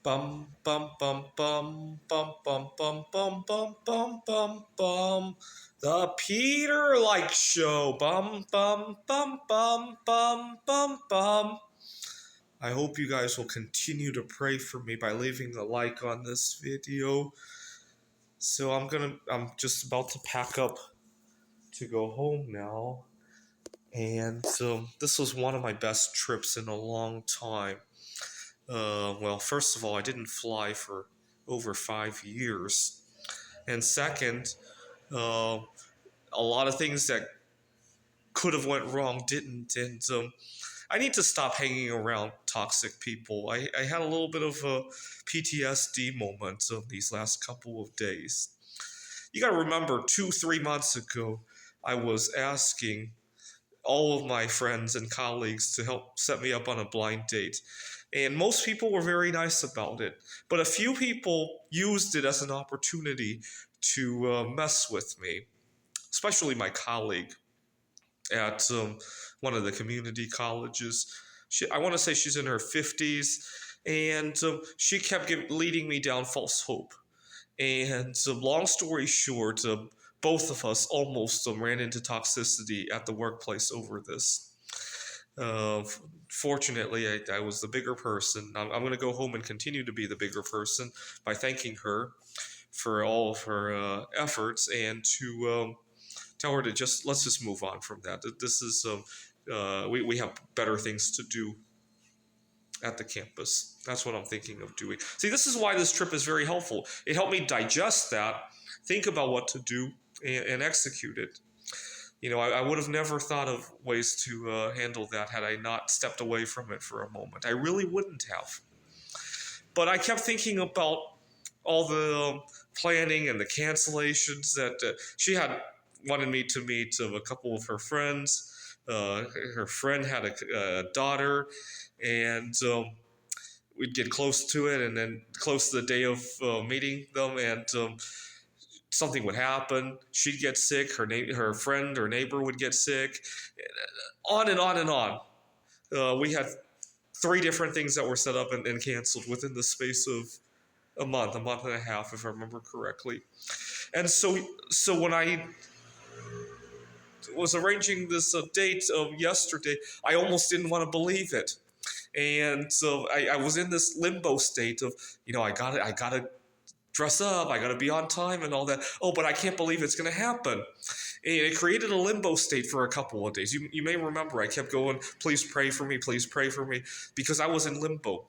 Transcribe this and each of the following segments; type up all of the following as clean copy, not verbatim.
Bum bum bum bum bum bum bum bum bum bum bum bum. The Peter Like Show. Bum bum bum bum bum bum bum. I hope you guys will continue to pray for me by leaving a like on this video. So I'm just about to pack up to go home now. And this was one of my best trips in a long time. Well, first of all, I didn't fly for over 5 years. And second, uh, a lot of things that could have went wrong didn't. And I need to stop hanging around toxic people. I had a little bit of a PTSD moment of these last couple of days. You got to remember, 3 months ago, I was asking all of my friends and colleagues to help set me up on a blind date. And most people were very nice about it. But a few people used it as an opportunity to mess with me, especially my colleague at one of the community colleges. I want to say she's in her 50s, and she kept leading me down false hope. And long story short, both of us almost ran into toxicity at the workplace over this. Uh, Fortunately, I was the bigger person. I'm going to go home and continue to be the bigger person by thanking her for all of her efforts and to tell her to let's just move on from that. This is we have better things to do at the campus. That's what I'm thinking of doing. See, this is why this trip is very helpful. It helped me digest that, think about what to do, and execute it. I would have never thought of ways to handle that had I not stepped away from it for a moment. I really wouldn't have. But I kept thinking about all the planning and the cancellations that she had wanted me to meet a couple of her friends. Her friend had a daughter, and we'd get close to it, and then close to the day of meeting them, and something would happen. She'd get sick. Her friend or neighbor would get sick. On and on and on. We had 3 different things that were set up and canceled within the space of a month and a half, if I remember correctly. And so when I was arranging this date of yesterday, I almost didn't want to believe it. And so I was in this limbo state of, I gotta dress up, I gotta be on time and all that. Oh, but I can't believe it's gonna happen. And it created a limbo state for a couple of days. You may remember I kept going, please pray for me, because I was in limbo.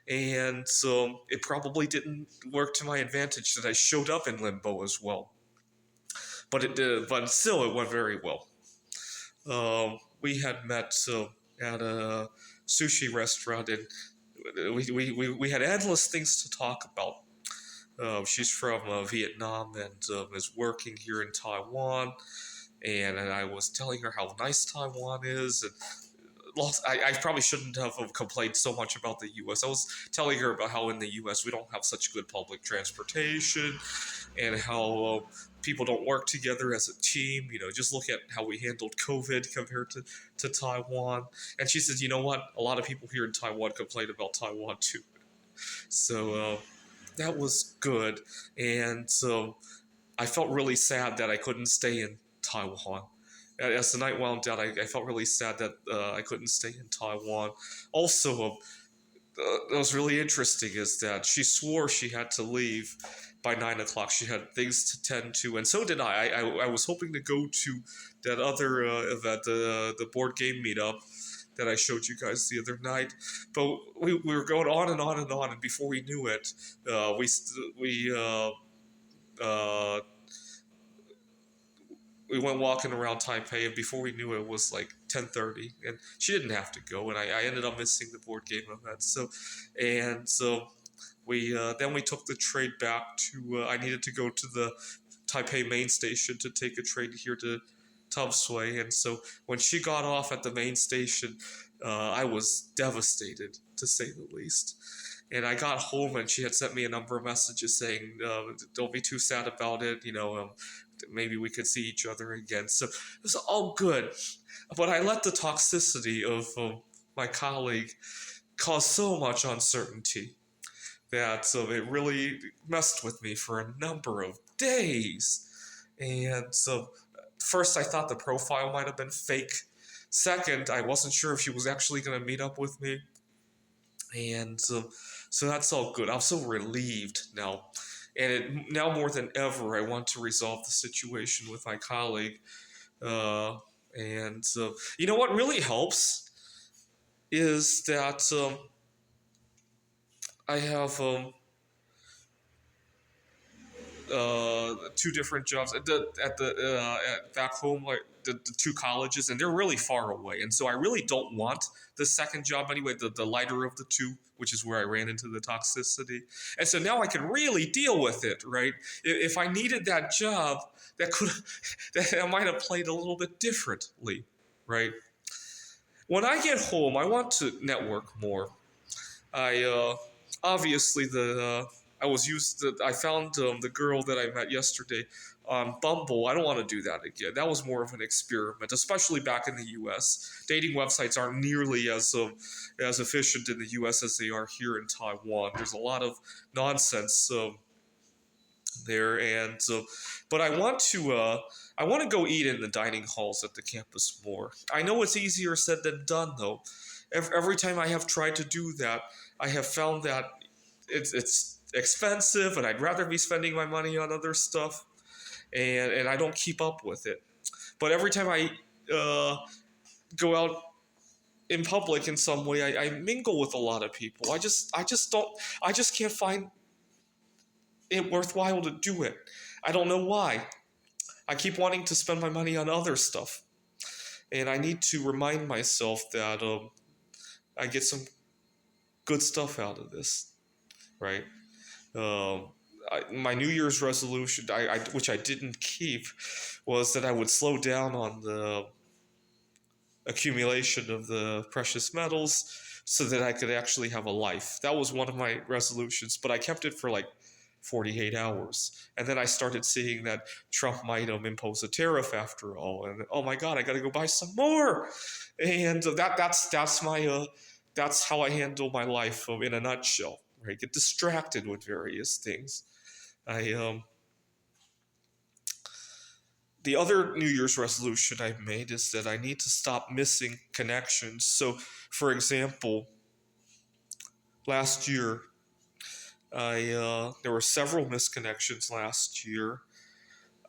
And so it probably didn't work to my advantage that I showed up in limbo as well. But it did, but still it went very well. We had met at a sushi restaurant, and we had endless things to talk about. She's from Vietnam and is working here in Taiwan, and I was telling her how nice Taiwan is. And I probably shouldn't have complained so much about the U.S. I was telling her about how in the U.S. we don't have such good public transportation, and how people don't work together as a team. Just look at how we handled COVID compared to Taiwan. And she says, you know what? A lot of people here in Taiwan complain about Taiwan too. So that was good. And so I felt really sad that I couldn't stay in Taiwan. As the night wound down, I felt really sad that I couldn't stay in Taiwan. Also, that was really interesting is that she swore she had to leave by 9 o'clock. She had things to tend to, and so did I. I was hoping to go to that other event, the board game meetup that I showed you guys the other night. But we were going on and on and on, and before we knew it, we went walking around Taipei, and before we knew it, it was like 10:30, and she didn't have to go, and I ended up missing the board game event. So we then we took the train back to. I needed to go to the Taipei main station to take a train here to Tom Sway, and so when she got off at the main station, I was devastated, to say the least. And I got home, and she had sent me a number of messages saying, "Don't be too sad about it. Maybe we could see each other again." So it was all good, but I let the toxicity of my colleague cause so much uncertainty. that it really messed with me for a number of days. And so, first, I thought the profile might have been fake. Second, I wasn't sure if she was actually going to meet up with me. And so that's all good. I'm so relieved now. Now more than ever, I want to resolve the situation with my colleague. And you know what really helps is that I have two different jobs at back home, like the two colleges, and they're really far away. And so I really don't want the second job anyway, the lighter of the two, which is where I ran into the toxicity. And so now I can really deal with it, right? If I needed that job, that could that I might have played a little bit differently, right? When I get home, I want to network more. I obviously the I was used to, I found the girl that I met yesterday on Bumble. I don't want to do that again. That was more of an experiment, especially back in the U.S. Dating websites aren't nearly as efficient in the U.S. as they are here in Taiwan. There's a lot of nonsense there, and but I want to go eat in the dining halls at the campus more. I know it's easier said than done, though. Every time I have tried to do that, I have found that it's expensive, and I'd rather be spending my money on other stuff, and I don't keep up with it. But every time I go out in public in some way, I mingle with a lot of people. I just can't find it worthwhile to do it. I don't know why. I keep wanting to spend my money on other stuff, and I need to remind myself that I get some good stuff out of this, right? My New Year's resolution, which I didn't keep, was that I would slow down on the accumulation of the precious metals so that I could actually have a life. That was one of my resolutions, but I kept it for like 48 hours. And then I started seeing that Trump might impose a tariff after all. And oh my God, I got to go buy some more. And that's how I handle my life in a nutshell. Right? Get distracted with various things. The other New Year's resolution I've made is that I need to stop missing connections. So, for example, last year, there were several missed connections last year.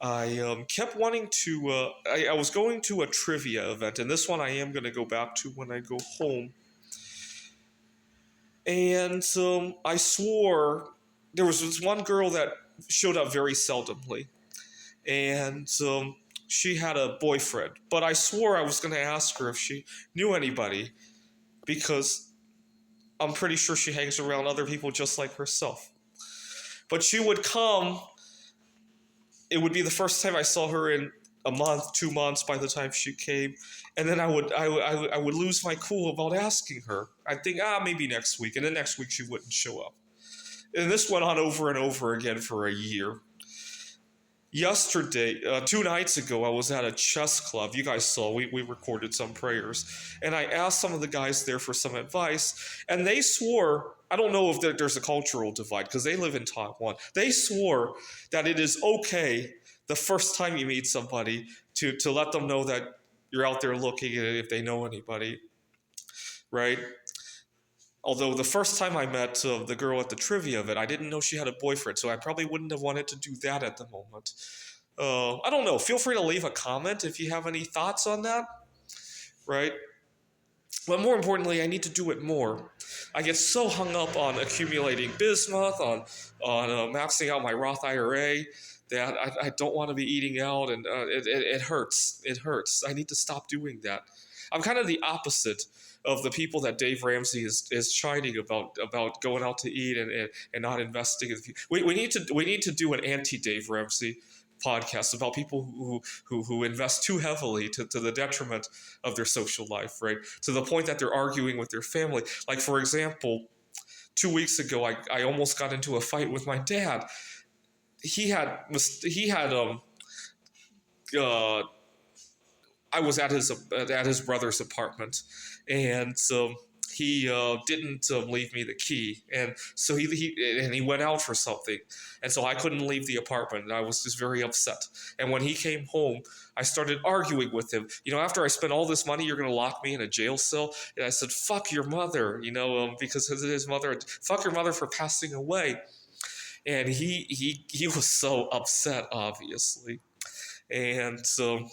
I kept wanting to. I was going to a trivia event, and this one I am going to go back to when I go home. And I swore there was this one girl that showed up very seldomly, and she had a boyfriend. But I swore I was going to ask her if she knew anybody, because I'm pretty sure she hangs around other people just like herself. But she would come. It would be the first time I saw her in a month, 2 months by the time she came, and then I would lose my cool about asking her. I'd think, maybe next week, and then next week she wouldn't show up. And this went on over and over again for a year. Yesterday, 2 nights ago, I was at a chess club. You guys saw, we recorded some prayers. And I asked some of the guys there for some advice, and they swore, I don't know if there's a cultural divide, because they live in Taiwan. They swore that it is okay the first time you meet somebody to let them know that you're out there looking at it if they know anybody, right? Although the first time I met the girl at the trivia event, I didn't know she had a boyfriend, so I probably wouldn't have wanted to do that at the moment. I don't know. Feel free to leave a comment if you have any thoughts on that, right? But more importantly, I need to do it more. I get so hung up on accumulating bismuth, on maxing out my Roth IRA, that I don't want to be eating out, and it hurts. It hurts. I need to stop doing that. I'm kind of the opposite of the people that Dave Ramsey is chiding about going out to eat and not investing in the future. We need to do an anti-Dave Ramsey podcast about people who invest too heavily to the detriment of their social life, right? To the point that they're arguing with their family. Like, for example, 2 weeks ago, I almost got into a fight with my dad. I was at his brother's apartment, and so he didn't leave me the key, and so he went out for something, and so I couldn't leave the apartment, and I was just very upset. And when he came home, I started arguing with him. After I spent all this money, you're going to lock me in a jail cell? And I said, "Fuck your mother," because his mother, fuck your mother for passing away. And he was so upset, obviously, and so.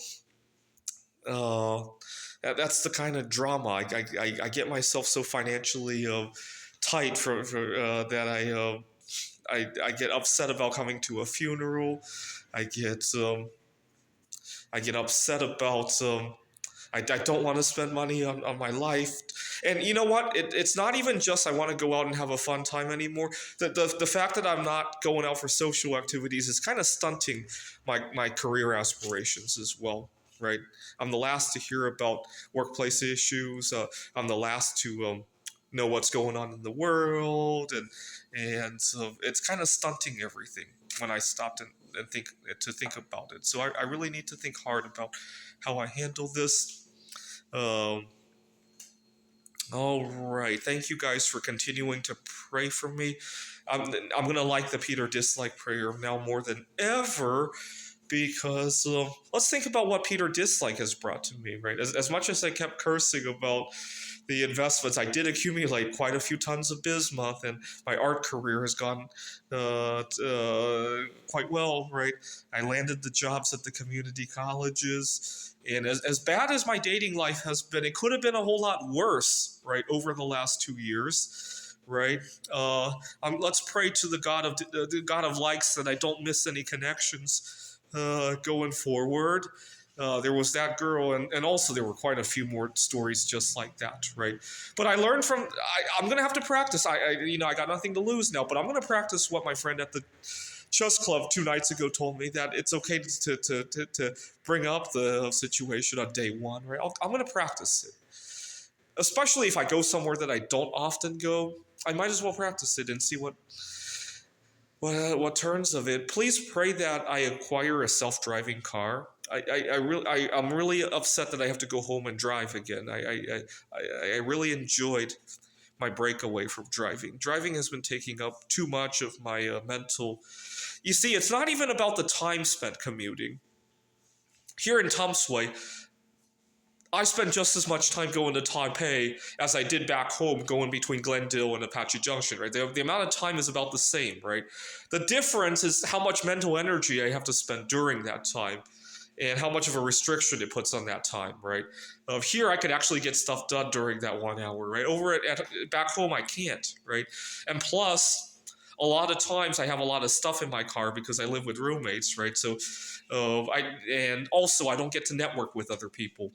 That's the kind of drama I get myself so financially tight for that I get upset about coming to a funeral. I get I get upset about I don't want to spend money on my life. And you know what? It's not even just I want to go out and have a fun time anymore. The fact that I'm not going out for social activities is kind of stunting my career aspirations as well, right? I'm the last to hear about workplace issues. I'm the last to know what's going on in the world, and so it's kind of stunting everything when I stopped and think about it. So I really need to think hard about how I handle this. Um, all right. Thank you guys for continuing to pray for me. I'm gonna like the Peter dislike prayer now more than ever, because let's think about what Peter dislike has brought to me, right? As much as I kept cursing about the investments, I did accumulate quite a few tons of bismuth, and my art career has gone quite well, right? I landed the jobs at the community colleges, and as bad as my dating life has been, it could have been a whole lot worse, right, over the last 2 years, right? Let's pray to the God of likes that I don't miss any connections going forward. There was that girl, and also there were quite a few more stories just like that, right? But I learned I'm gonna have to practice. I got nothing to lose now, but I'm gonna practice what my friend at the chess club 2 nights ago told me, that it's okay to bring up the situation on day one, right? I'm gonna practice it, especially if I go somewhere that I don't often go. I might as well practice it and see what turns of it. Please pray that I acquire a self-driving car. I'm really upset that I have to go home and drive again. I really enjoyed my breakaway from driving. Driving has been taking up too much of my mental. You see, it's not even about the time spent commuting. Here in Tumsway, I spend just as much time going to Taipei as I did back home going between Glendale and Apache Junction, right? The amount of time is about the same, right? The difference is how much mental energy I have to spend during that time and how much of a restriction it puts on that time, right? Here, I could actually get stuff done during that 1 hour, right? Over at back home, I can't, right? And plus, a lot of times I have a lot of stuff in my car because I live with roommates, right? So, and also I don't get to network with other people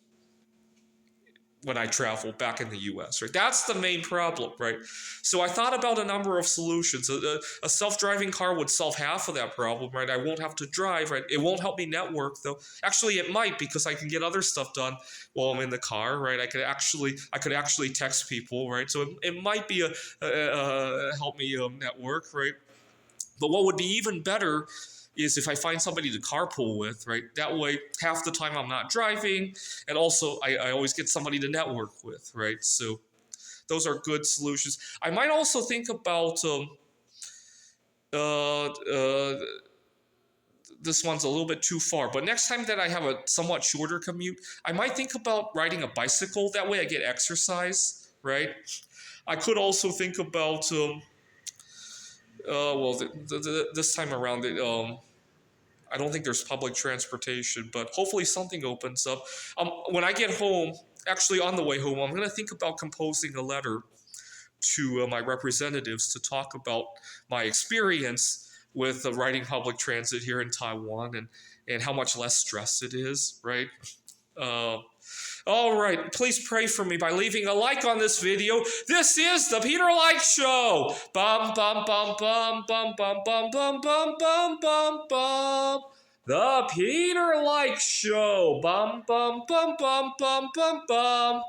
when I travel back in the US, right? That's the main problem, right? So I thought about a number of solutions. A self-driving car would solve half of that problem, right? I won't have to drive, right? It won't help me network, though. Actually, it might, because I can get other stuff done while I'm in the car, right? I could actually text people, right? So it might be help me network, right? But what would be even better is if I find somebody to carpool with, right? That way, half the time I'm not driving, and also I always get somebody to network with, right? So those are good solutions. I might also think about this one's a little bit too far, but next time that I have a somewhat shorter commute, I might think about riding a bicycle. That way I get exercise, right? I could also think about this time around, I don't think there's public transportation, but hopefully something opens up. When I get home, actually on the way home, I'm going to think about composing a letter to my representatives to talk about my experience with riding public transit here in Taiwan, and how much less stress it is, right? Uh, all right, please pray for me by leaving a like on this video. This is the Peter Like Show. Bum bum bum bum bum bum bum bum bum bum bum bum. The Peter Like Show. Bum bum bum bum bum bum bum.